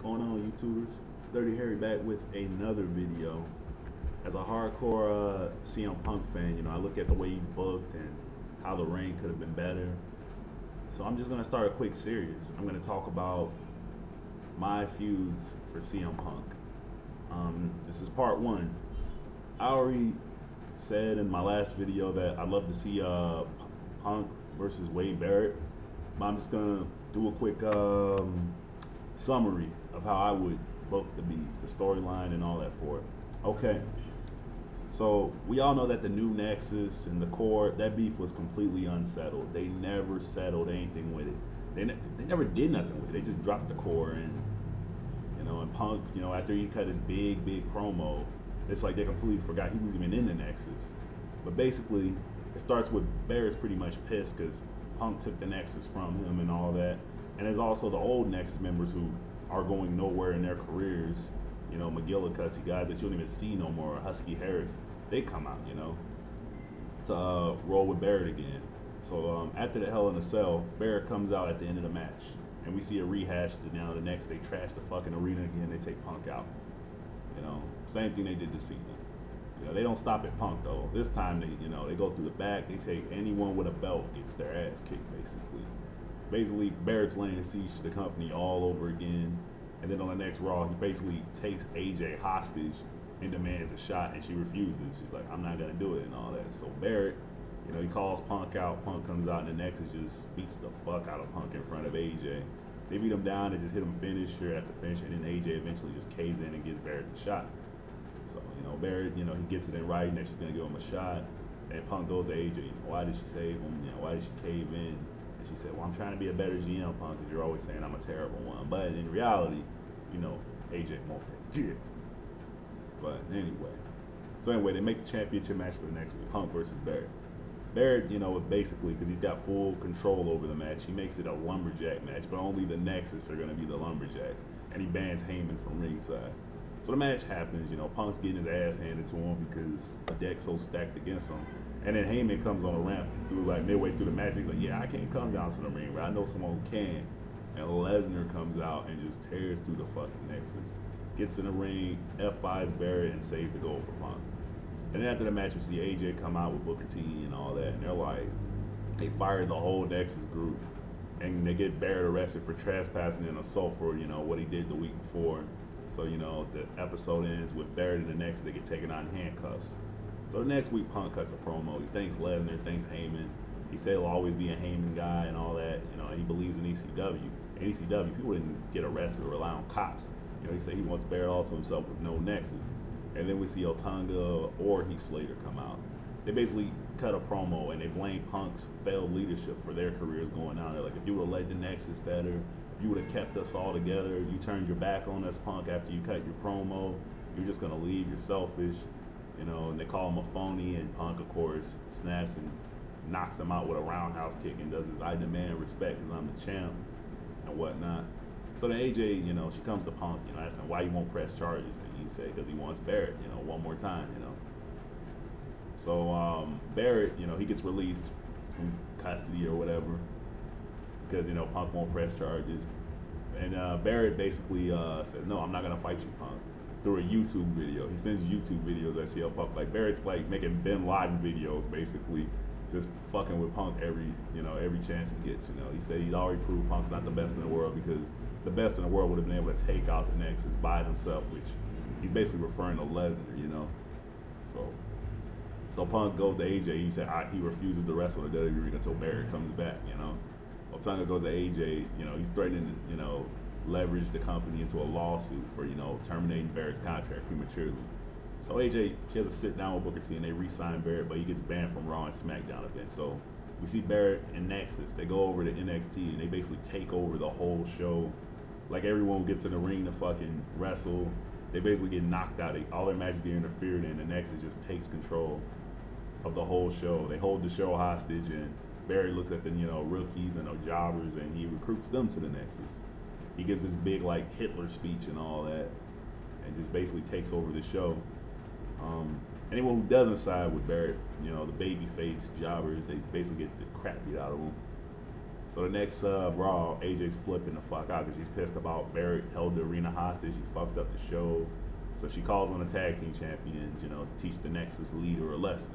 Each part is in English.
going on, YouTubers? It's Dirty Harry back with another video. As a hardcore CM Punk fan, I look at the way he's booked and how the reign could have been better. So I'm just gonna start a quick series. I'm gonna talk about my feuds for CM Punk. This is part one. I already said in my last video that I'd love to see Punk versus Wade Barrett, but I'm just gonna do a quick summary of how I would book the beef, the storyline, and all that for it. Okay, so we all know that the new Nexus and the core, that beef was completely unsettled. They never settled anything with it. They never did nothing with it. They just dropped the core, and and Punk, after he cut his big promo, it's like they completely forgot he was even in the Nexus. But basically, it starts with Barrett's pretty much pissed because Punk took the Nexus from him and all that. And there's also the old Nexus members who are going nowhere in their careers. McGillicuddy, guys that you don't even see no more, Husky Harris, they come out, to roll with Barrett again. So after the Hell in a Cell, Barrett comes out at the end of the match. And we see a rehash. Now the next, they trash the fucking arena again. They take Punk out. Same thing they did to Cena. They don't stop at Punk though. This time they go through the back. They take anyone with a belt gets their ass kicked basically. Basically, Barrett's laying siege to the company all over again. And then on the next Raw, he basically takes AJ hostage and demands a shot, and she refuses. She's like, I'm not gonna do it and all that. So Barrett, he calls Punk out. Punk comes out, and the Nexus just beats the fuck out of Punk in front of AJ. They beat him down and just hit him finisher after finish, and then AJ eventually just caves in and gives Barrett the shot. So, Barrett, he gets it in writing that she's gonna give him a shot, and Punk goes to AJ, why did she save him? Why did she cave in? And she said, well, I'm trying to be a better GM, Punk, because you're always saying I'm a terrible one. But in reality, AJ won't take shit. But anyway. So anyway, they make the championship match for the next week, Punk versus Barrett. Barrett, basically, because he's got full control over the match, he makes it a lumberjack match, but only the Nexus are going to be the lumberjacks. And he bans Heyman from ringside. So the match happens, Punk's getting his ass handed to him because the deck's so stacked against him. And then Heyman comes on the ramp through, like, midway through the match. He's like, yeah, I can't come down to the ring, but I know someone who can. And Lesnar comes out and just tears through the fucking Nexus. Gets in the ring, F5s Barrett, and saves the goal for Punk. And then after the match, we see AJ come out with Booker T and all that, and they're like, they fired the whole Nexus group, and they get Barrett arrested for trespassing and assault for, what he did the week before. So, the episode ends with Barrett and the Nexus, they get taken out in handcuffs. So the next week, Punk cuts a promo. He thanks Lesnar, thanks Heyman. He said he'll always be a Heyman guy and all that, he believes in ECW. In ECW, people didn't get arrested or rely on cops. He said he wants Barrett all to himself with no Nexus. And then we see Otunga or Heath Slater come out. They basically cut a promo and they blame Punk's failed leadership for their careers going down. They're like, if you would have led the Nexus better, if you would have kept us all together, you turned your back on us, Punk, after you cut your promo, you're just gonna leave, you're selfish. And they call him a phony, and Punk, of course, snaps and knocks him out with a roundhouse kick and does his I demand respect because I'm the champ and whatnot. So then AJ, she comes to Punk, asking why he won't press charges. And he said because he wants Barrett, one more time, So Barrett, he gets released from custody or whatever because, Punk won't press charges. And Barrett basically says, no, I'm not going to fight you, Punk, through a YouTube video. He sends YouTube videos at CL Punk. Like, Barrett's like making Bin Laden videos, basically, just fucking with Punk every chance he gets, He said he's already proved Punk's not the best in the world because the best in the world would have been able to take out the Nexus by himself, which he's basically referring to Lesnar, So Punk goes to AJ. He said he refuses to wrestle the WWE ring until Barrett comes back, Otunga goes to AJ, he's threatening to, leverage the company into a lawsuit for, terminating Barrett's contract prematurely. So AJ, she has to sit down with Booker T and they re-sign Barrett, but he gets banned from Raw and SmackDown events. So we see Barrett and Nexus, they go over to NXT and they basically take over the whole show. Like, everyone gets in the ring to fucking wrestle. They basically get knocked out. All their matches get interfered in, and Nexus just takes control of the whole show. They hold the show hostage, and Barry looks at the rookies and the jobbers, and he recruits them to the Nexus. He gives this big like Hitler speech and all that, and just basically takes over the show. Anyone who doesn't side with Barrett, the babyface jobbers, they basically get the crap beat out of them. So the next Raw, AJ's flipping the fuck out because she's pissed about Barrett held the arena hostage. He fucked up the show. So she calls on the tag team champions, you know, to teach the Nexus leader a lesson.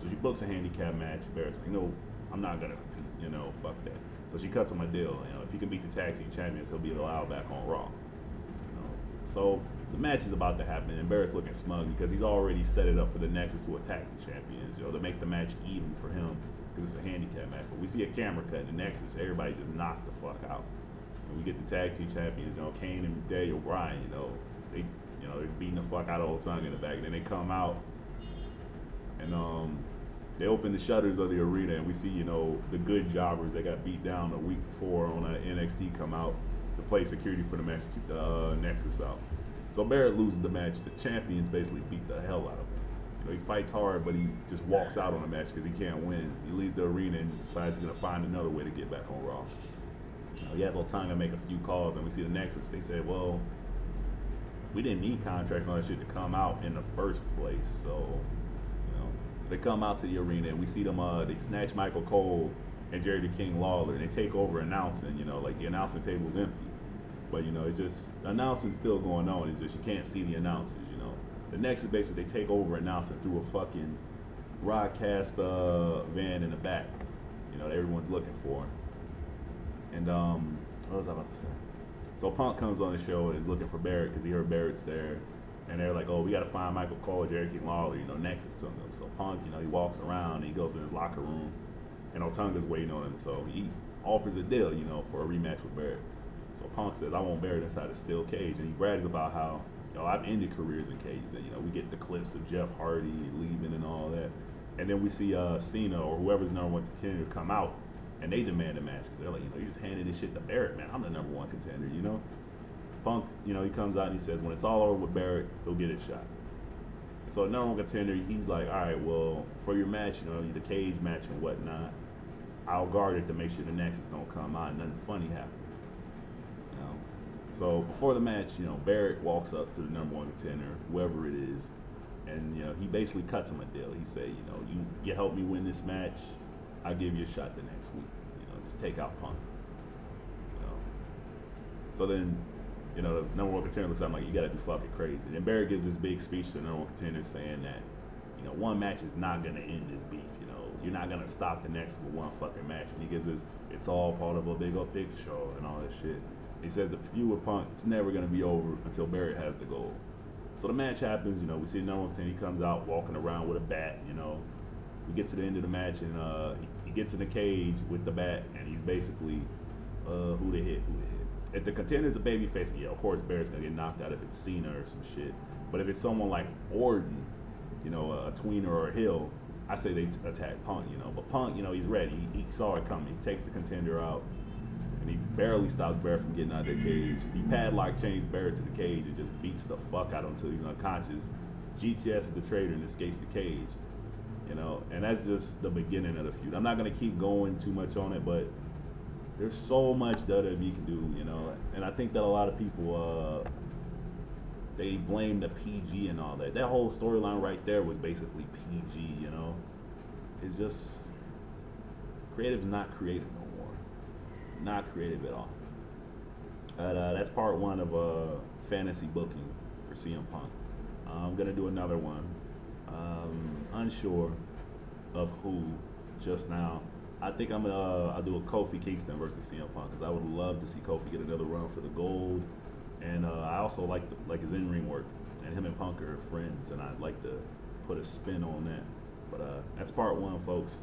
So she books a handicap match. Barrett's like, no, I'm not gonna compete, you know, fuck that. So she cuts him a deal. You know, if he can beat the tag team champions, he'll be allowed back on Raw. You know, so the match is about to happen, and Barrett's looking smug because he's already set it up for the Nexus to attack the champions, you know, to make the match even for him because it's a handicap match. But we see a camera cut in the Nexus, everybody just knocked the fuck out. And we get the tag team champions, you know, Kane and Daniel Bryan, you know, they're beating the fuck out of Old Tongue in the back. And then they come out and they open the shutters of the arena, and we see, you know, the good jobbers that got beat down a week before on NXT come out to play security for the match to keep the Nexus out. So Barrett loses the match. The champions basically beat the hell out of him. You know, he fights hard, but he just walks out on the match because he can't win. He leaves the arena and decides he's going to find another way to get back on Raw. He has no time to make a few calls, and we see the Nexus. They say, well, we didn't need contracts and all that shit to come out in the first place. So, you know, so they come out to the arena, and we see them, they snatch Michael Cole and Jerry the King Lawler, and they take over announcing, you know, like the announcing table's empty. But, you know, it's just, announcing's still going on. It's just you can't see the announcers, you know. The Nexus basically, they take over announcing through a fucking broadcast van in the back, you know, that everyone's looking for. And, what was I about to say? So Punk comes on the show and is looking for Barrett because he heard Barrett's there. And they're like, oh, we got to find Michael Cole, Jerry King Lawler, you know, Nexus to him. So Punk, you know, he walks around and he goes in his locker room, and Otunga's waiting on him. So he offers a deal, you know, for a rematch with Barrett. So Punk says, I want Barrett inside a steel cage. And he brags about how, you know, I've ended careers in cages. And, you know, we get the clips of Jeff Hardy leaving and all that. And then we see Cena or whoever's number one contender come out, and they demand a match. Because they're like, you know, you just handed this shit to Barrett, man. I'm the number one contender, you know? Punk, you know, he comes out and he says, when it's all over with Barrett, he'll get his shot. And so the number one contender, he's like, all right, well, for your match, you know, the cage match and whatnot, I'll guard it to make sure the Nexus don't come out and nothing funny happens. You know? So before the match, you know, Barrett walks up to the number one contender, whoever it is, and, you know, he basically cuts him a deal. He say, you know, you help me win this match, I'll give you a shot the next week. You know, just take out Punk. You know. So then, you know, the number one contender looks at him like, you gotta be fucking crazy. And then Barrett gives this big speech to the number one contender saying that, you know, one match is not gonna end this beef. You know, you're not gonna stop the next with one fucking match. And he gives this, it's all part of a big show and all that shit. He says the feud with Punk, it's never gonna be over until Barrett has the gold. So the match happens, you know, we see the number one contender, he comes out walking around with a bat, you know. We get to the end of the match, and he gets in the cage with the bat, and he's basically, who they hit. If the contender's a babyface, yeah, of course Barrett's gonna get knocked out if it's Cena or some shit. But if it's someone like Orton, you know, a tweener or a Hill, I say they attack Punk, you know. But Punk, you know, he's ready. He saw it coming. He takes the contender out, and he barely stops Barrett from getting out of the cage. He padlock chains Barrett to the cage and just beats the fuck out of him until he's unconscious. GTS is the traitor and escapes the cage. You know, and that's just the beginning of the feud. I'm not going to keep going too much on it, but there's so much WWE can do, you know. And I think that a lot of people, they blame the PG and all that. That whole storyline right there was basically PG, you know. It's just, creative's not creative no more. Not creative at all. That's part one of fantasy booking for CM Punk. I'm going to do another one. Unsure of who just now. I think I'll do a Kofi Kingston versus CM Punk because I would love to see Kofi get another run for the gold, and I also like his in-ring work, and him and Punk are friends, and I'd like to put a spin on that. But that's part one, folks.